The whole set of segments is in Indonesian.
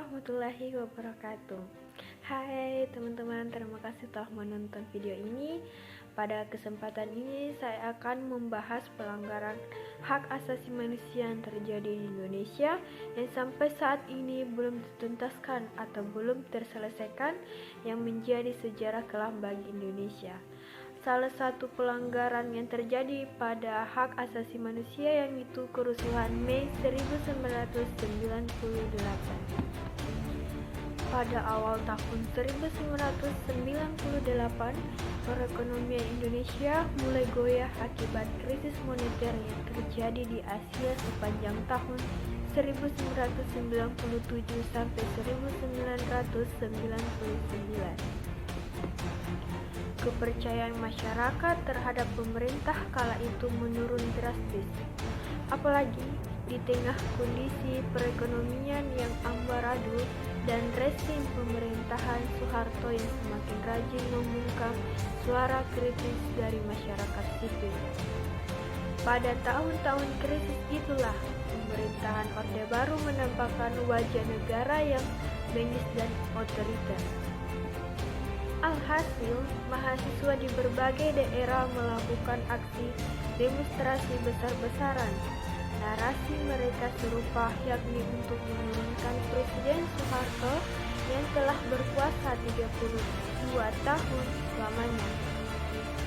warahmatullahi wabarakatuh. Hai teman-teman, terima kasih telah menonton video ini. Pada kesempatan ini saya akan membahas pelanggaran hak asasi manusia yang terjadi di Indonesia yang sampai saat ini belum dituntaskan atau belum terselesaikan, yang menjadi sejarah kelam bagi Indonesia. Salah satu pelanggaran yang terjadi pada hak asasi manusia yang itu kerusuhan Mei 1998. Pada awal tahun 1998, perekonomian Indonesia mulai goyah akibat krisis moneter yang terjadi di Asia sepanjang tahun 1997 sampai 1999. Kepercayaan masyarakat terhadap pemerintah kala itu menurun drastis, apalagi di tengah kondisi perekonomian yang amburadul dan rezim pemerintahan Soeharto yang semakin rajin membungkam suara kritis dari masyarakat sipil. Pada tahun-tahun krisis itulah pemerintahan Orde Baru menampakkan wajah negara yang bengis dan otoriter. Alhasil, mahasiswa di berbagai daerah melakukan aksi demonstrasi besar-besaran. Narasi mereka serupa, yakni untuk menurunkan Presiden Soeharto yang telah berkuasa 32 tahun lamanya,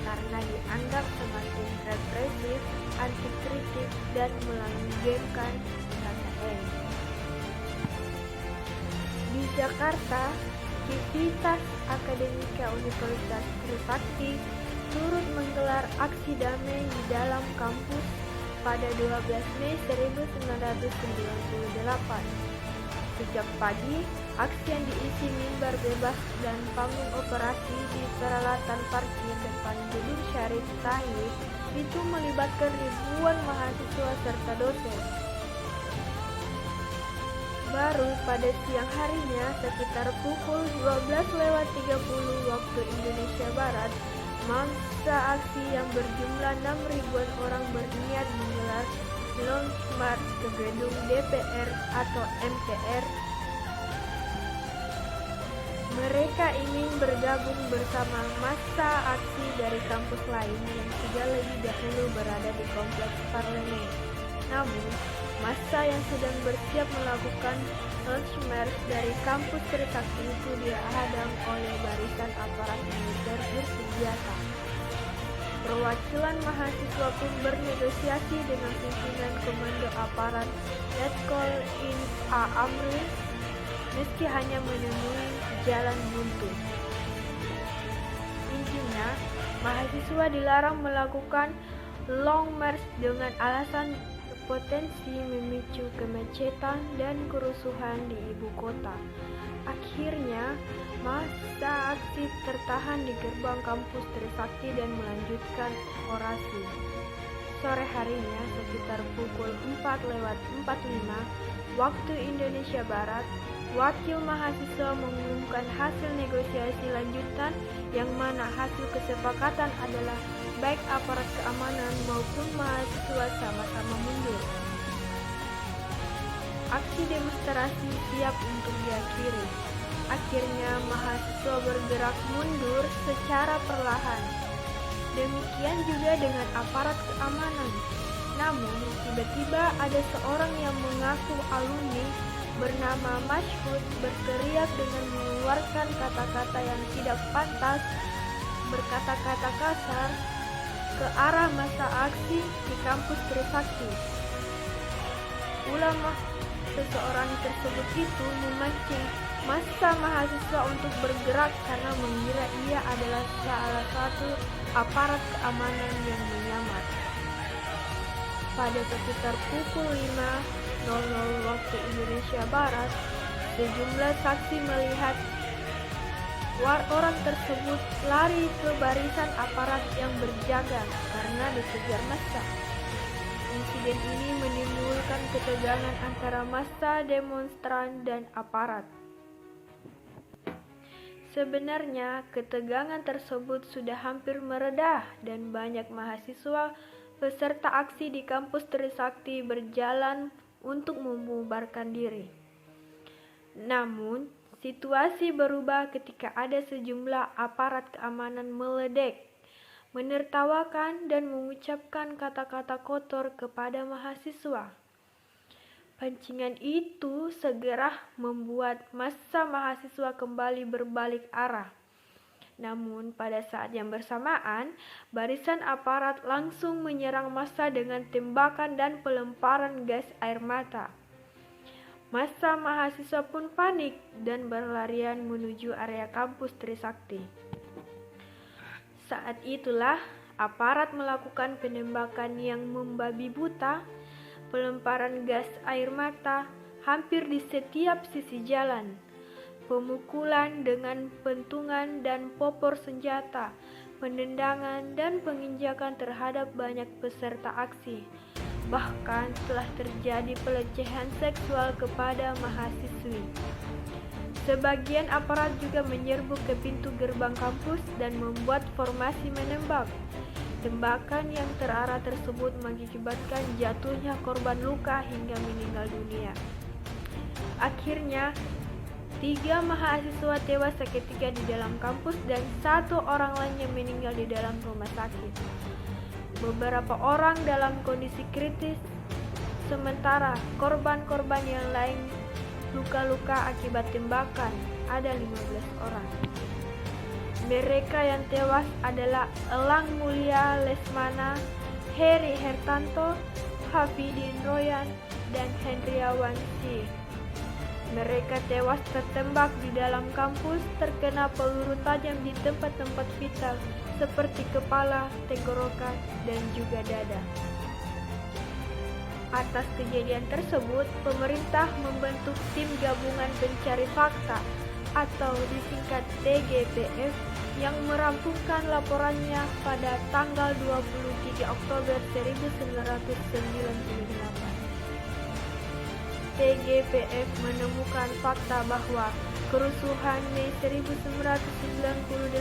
karena dianggap semakin represif, anti-kritik, dan melanggengkan KKN. Di Jakarta, Civitas Akademika Universitas Trisakti turut menggelar aksi damai di dalam kampus pada 12 Mei 1998. Sejak pagi, aksi yang diisi mimbar bebas dan panggung operasi di peralatan parkir depan gedung Syarif Tahir itu melibatkan ribuan mahasiswa serta dosen. Baru pada siang harinya, sekitar pukul 12.30 waktu Indonesia Barat, massa aksi yang berjumlah 6.000-an orang berniat menggelar launch march ke gedung DPR atau MPR. Mereka ingin bergabung bersama massa aksi dari kampus lain yang sudah lebih dahulu berada di kompleks parlemen. Namun, massa yang sedang bersiap melakukan launch march dari kampus Trisakti itu dihadang oleh barisan aparat militer bersenjata. Perwakilan mahasiswa pun bernegosiasi dengan pimpinan komando aparat Letkol In A. Amri, meski hanya menemui jalan buntu. Intinya, mahasiswa dilarang melakukan long march dengan alasan potensi memicu kemacetan dan kerusuhan di ibu kota. Akhirnya, massa aksi tertahan di gerbang kampus Trisakti dan melanjutkan orasi. Sore harinya, sekitar pukul 4:45 waktu Indonesia Barat, wakil mahasiswa mengumumkan hasil negosiasi lanjutan, yang mana hasil kesepakatan adalah baik aparat keamanan maupun mahasiswa sama-sama mundur. Aksi demonstrasi siap untuk diakhiri. Akhirnya mahasiswa bergerak mundur secara perlahan. Demikian juga dengan aparat keamanan. Namun, tiba-tiba ada seorang yang mengaku alumni bernama Mashhud berteriak dengan mengeluarkan kata-kata yang tidak pantas, berkata-kata kasar ke arah massa aksi di kampus Trisakti. Ulama seseorang tersebut itu memancing massa mahasiswa untuk bergerak karena mengira ia adalah salah satu aparat keamanan yang menyamar. Pada sekitar pukul 5.00 waktu Indonesia Barat, sejumlah saksi melihat orang tersebut lari ke barisan aparat yang berjaga karena dikejar massa. Insiden ini menimbulkan ketegangan antara massa demonstran dan aparat. Sebenarnya, ketegangan tersebut sudah hampir mereda dan banyak mahasiswa peserta aksi di kampus Trisakti berjalan untuk membubarkan diri. Namun, situasi berubah ketika ada sejumlah aparat keamanan meledek, menertawakan dan mengucapkan kata-kata kotor kepada mahasiswa. Pancingan itu segera membuat massa mahasiswa kembali berbalik arah. Namun pada saat yang bersamaan, barisan aparat langsung menyerang massa dengan tembakan dan pelemparan gas air mata. Massa mahasiswa pun panik dan berlarian menuju area kampus Trisakti. Saat itulah aparat melakukan penembakan yang membabi buta, pelemparan gas air mata hampir di setiap sisi jalan, pemukulan dengan pentungan dan popor senjata, penendangan dan penginjakan terhadap banyak peserta aksi. Bahkan telah terjadi pelecehan seksual kepada mahasiswi. Sebagian aparat juga menyerbu ke pintu gerbang kampus dan membuat formasi menembak. Tembakan yang terarah tersebut mengakibatkan jatuhnya korban luka hingga meninggal dunia. Akhirnya, 3 mahasiswa tewas seketika di dalam kampus dan 1 orang lainnya meninggal di dalam rumah sakit. Beberapa orang dalam kondisi kritis, sementara korban-korban yang lain luka-luka akibat tembakan, ada 15 orang. Mereka yang tewas adalah Elang Mulia Lesmana, Heri Hertanto, Hafidin Royan, dan Hendriawan Syih. Mereka tewas tertembak di dalam kampus, terkena peluru tajam di tempat-tempat vital seperti kepala, tenggorokan, dan juga dada. Atas kejadian tersebut, pemerintah membentuk tim gabungan pencari fakta atau disingkat TGPF yang merampungkan laporannya pada tanggal 23 Oktober 1998. TGPF menemukan fakta bahwa kerusuhan Mei 1998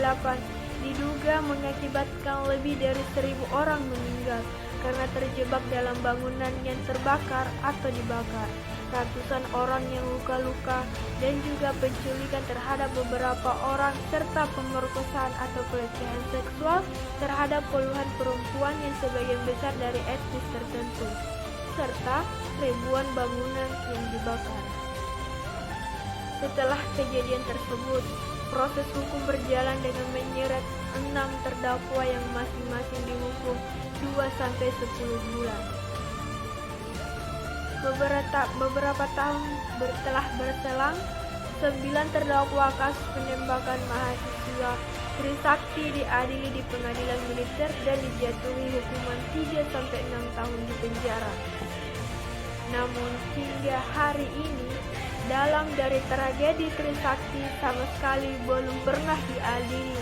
diduga mengakibatkan lebih dari 1.000 orang meninggal karena terjebak dalam bangunan yang terbakar atau dibakar, ratusan orang yang luka-luka, dan juga penculikan terhadap beberapa orang serta pemerkosaan atau pelecehan seksual terhadap puluhan perempuan yang sebagian besar dari etnis tertentu, serta ribuan bangunan yang dibakar. Setelah kejadian tersebut, proses hukum berjalan dengan menyeret 6 terdakwa yang masing-masing dihukum 2-10 bulan. Beberapa tahun telah berselang, 9 terdakwa kasus penembakan mahasiswa Trisakti diadili di pengadilan militer dan dijatuhi hukuman 3-6 tahun di penjara. Namun hingga hari ini, dalang dari tragedi Trisakti sama sekali belum pernah diadili.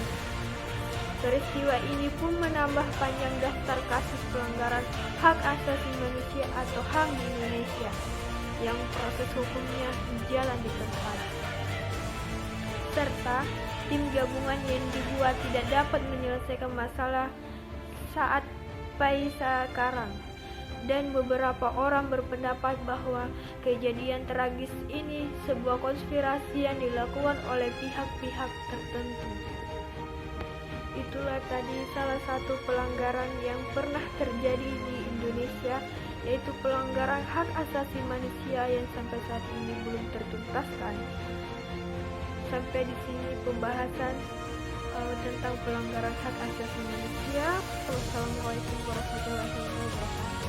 Peristiwa ini pun menambah panjang daftar kasus pelanggaran hak asasi manusia atau HAM di Indonesia yang proses hukumnya jalan di tempat. Serta tim gabungan yang dibuat tidak dapat menyelesaikan masalah saat sekarang. Dan beberapa orang berpendapat bahwa kejadian tragis ini sebuah konspirasi yang dilakukan oleh pihak-pihak tertentu. Itulah tadi salah satu pelanggaran yang pernah terjadi di Indonesia, yaitu pelanggaran hak asasi manusia yang sampai saat ini belum tertuntaskan. Sampai di sini pembahasan tentang pelanggaran hak asasi manusia. Wassalamualaikum warahmatullahi wabarakatuh.